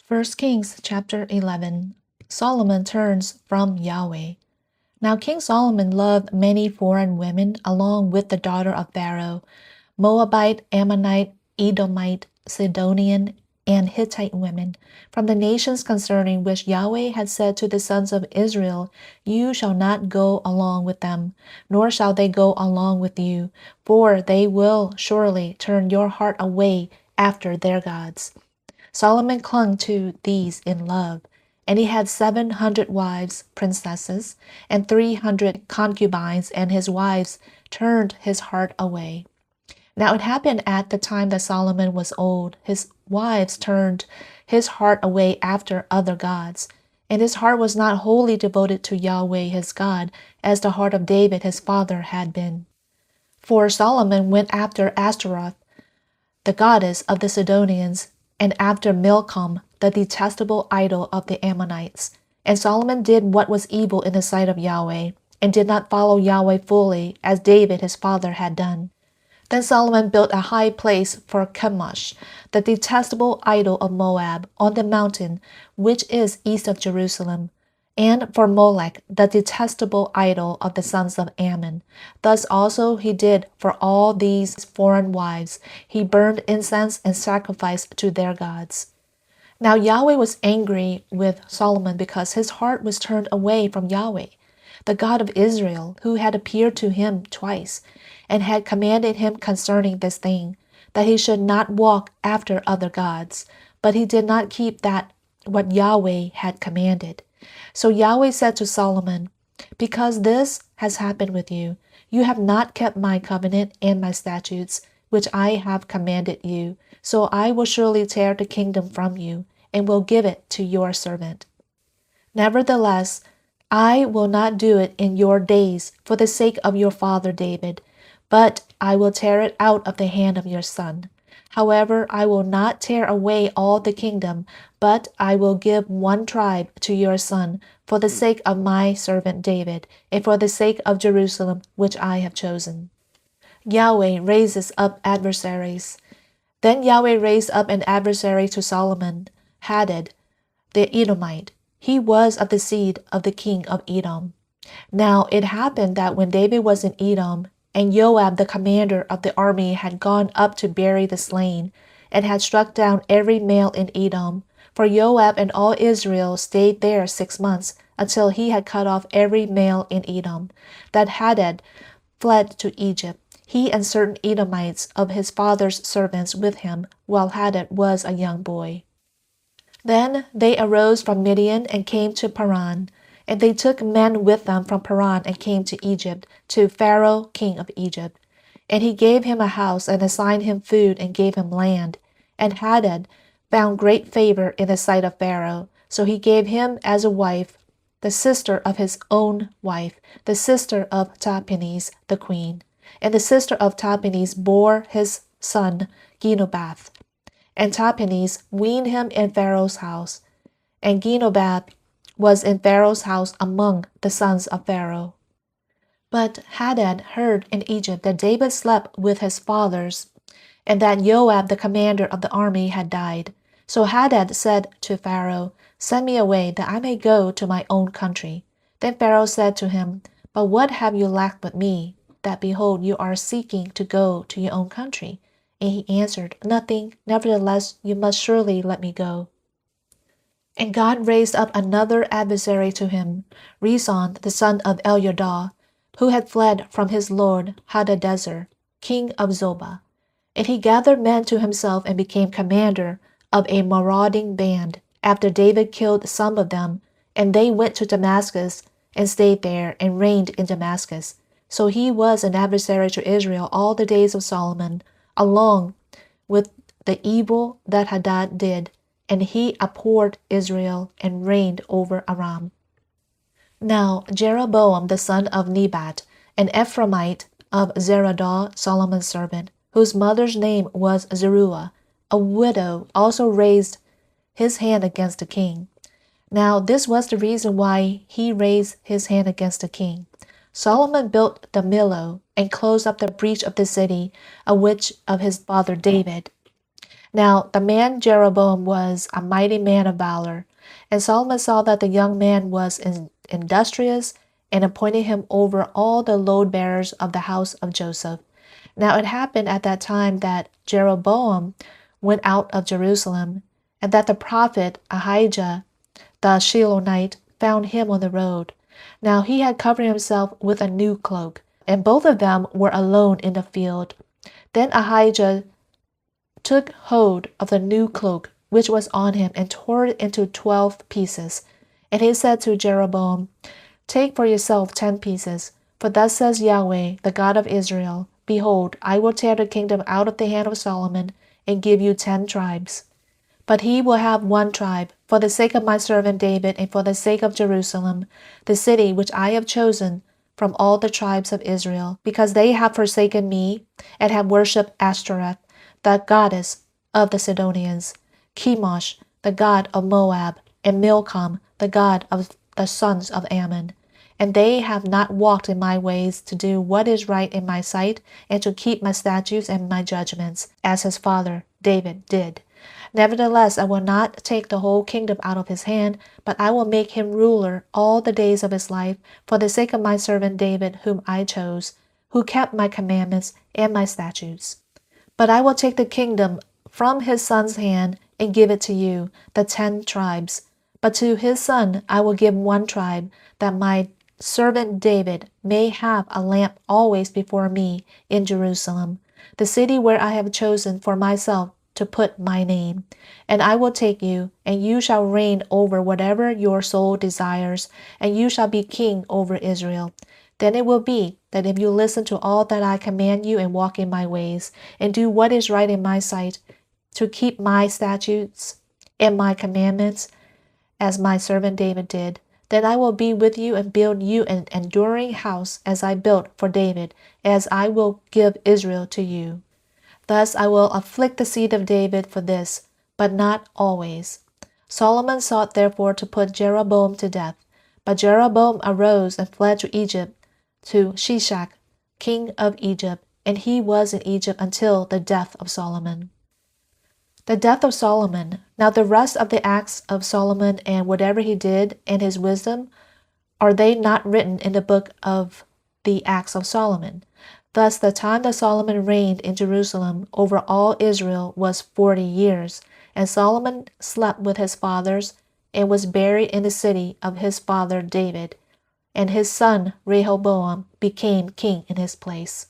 1 Kings chapter 11. Solomon turns from Yahweh. Now King Solomon loved many foreign women along with the daughter of Pharaoh, Moabite, Ammonite, Edomite, Sidonian, and Hittite women, from the nations concerning which Yahweh had said to the sons of Israel, "You shall not go along with them, nor shall they go along with you, for they will surely turn your heart away after their gods." Solomon clung to these in love, and he had 700 wives, princesses, and 300 concubines, and his wives turned his heart away. Now it happened at the time that Solomon was old, his wives turned his heart away after other gods, and his heart was not wholly devoted to Yahweh his God, as the heart of David his father had been. For Solomon went after Ashtaroth, the goddess of the Sidonians, and after Milcom, the detestable idol of the Ammonites. And Solomon did what was evil in the sight of Yahweh, and did not follow Yahweh fully, as David his father had done. Then Solomon built a high place for Chemosh, the detestable idol of Moab, on the mountain which is east of Jerusalem, and for Molech, the detestable idol of the sons of Ammon. Thus also he did for all these foreign wives. He burned incense and sacrificed to their gods. Now Yahweh was angry with Solomon because his heart was turned away from Yahweh, the God of Israel, who had appeared to him twice, and had commanded him concerning this thing, that he should not walk after other gods. But he did not keep what Yahweh had commanded. So Yahweh said to Solomon, "Because this has happened with you, you have not kept my covenant and my statutes, which I have commanded you. So I will surely tear the kingdom from you, and will give it to your servant. Nevertheless, I will not do it in your days for the sake of your father David, but I will tear it out of the hand of your son. However, I will not tear away all the kingdom, but I will give one tribe to your son for the sake of my servant David, and for the sake of Jerusalem, which I have chosen." Yahweh raises up adversaries. Then Yahweh raised up an adversary to Solomon, Hadad, the Edomite. He was of the seed of the king of Edom. Now it happened that when David was in Edom, and Joab the commander of the army had gone up to bury the slain, and had struck down every male in Edom, for Joab and all Israel stayed there 6 months, until he had cut off every male in Edom, that Hadad fled to Egypt, he and certain Edomites of his father's servants with him, while Hadad was a young boy. Then they arose from Midian and came to Paran, and they took men with them from Paran and came to Egypt, to Pharaoh king of Egypt. And he gave him a house and assigned him food and gave him land. And Hadad found great favor in the sight of Pharaoh, so he gave him as a wife the sister of his own wife, the sister of Tahpenes the queen. And the sister of Tahpenes bore his son Genobath. And Tahpenes weaned him in Pharaoh's house, and Genobath was in Pharaoh's house among the sons of Pharaoh. But Hadad heard in Egypt that David slept with his fathers, and that Joab the commander of the army had died. So Hadad said to Pharaoh, "Send me away, that I may go to my own country." Then Pharaoh said to him, "But what have you lacked with me, that behold, you are seeking to go to your own country?" And he answered, "Nothing. Nevertheless, you must surely let me go." And God raised up another adversary to him, Rezon the son of Eliadah, who had fled from his lord Hadadezer, king of Zobah. And he gathered men to himself and became commander of a marauding band, after David killed some of them, and they went to Damascus and stayed there and reigned in Damascus. So he was an adversary to Israel all the days of Solomon, along with the evil that Hadad did, and he abhorred Israel and reigned over Aram. Now Jeroboam the son of Nebat, an Ephraimite of Zeradah, Solomon's servant, whose mother's name was Zeruiah, a widow, also raised his hand against the king. Now this was the reason why he raised his hand against the king. Solomon built the Millo and closed up the breach of the city, of which of his father David. Now the man Jeroboam was a mighty man of valor, and Solomon saw that the young man was industrious, and appointed him over all the load bearers of the house of Joseph. Now it happened at that time that Jeroboam went out of Jerusalem, and that the prophet Ahijah the Shilonite found him on the road. Now he had covered himself with a new cloak, and both of them were alone in the field. Then Ahijah took hold of the new cloak which was on him, and tore it into 12 pieces. And he said to Jeroboam, Take for yourself 10 pieces, for thus says Yahweh, the God of Israel, Behold, I will tear the kingdom out of the hand of Solomon, and give you 10 tribes. But he will have 1 tribe, for the sake of my servant David, and for the sake of Jerusalem, the city which I have chosen from all the tribes of Israel, because they have forsaken me, and have worshipped Ashtoreth, the goddess of the Sidonians, Chemosh, the god of Moab, and Milcom, the god of the sons of Ammon. And they have not walked in my ways to do what is right in my sight, and to keep my statutes and my judgments, as his father David did. Nevertheless, I will not take the whole kingdom out of his hand, but I will make him ruler all the days of his life, for the sake of my servant David, whom I chose, who kept my commandments and my statutes. But I will take the kingdom from his son's hand, and give it to you, the 10 tribes. But to his son I will give 1 tribe, that my servant David may have a lamp always before me in Jerusalem, the city where I have chosen for myself to put my name. And I will take you, and you shall reign over whatever your soul desires, and you shall be king over Israel. Then it will be that if you listen to all that I command you, and walk in my ways, and do what is right in my sight, to keep my statutes and my commandments, as my servant David did, then I will be with you and build you an enduring house as I built for David, as I will give Israel to you. Thus I will afflict the seed of David for this, but not always. Solomon sought therefore to put Jeroboam to death. But Jeroboam arose and fled to Egypt, to Shishak, king of Egypt, and he was in Egypt until the death of Solomon. The death of Solomon. Now the rest of the acts of Solomon, and whatever he did, and his wisdom, are they not written in the book of the acts of Solomon? Thus the time that Solomon reigned in Jerusalem over all Israel was 40 years. And Solomon slept with his fathers, and was buried in the city of his father David. And his son Rehoboam became king in his place.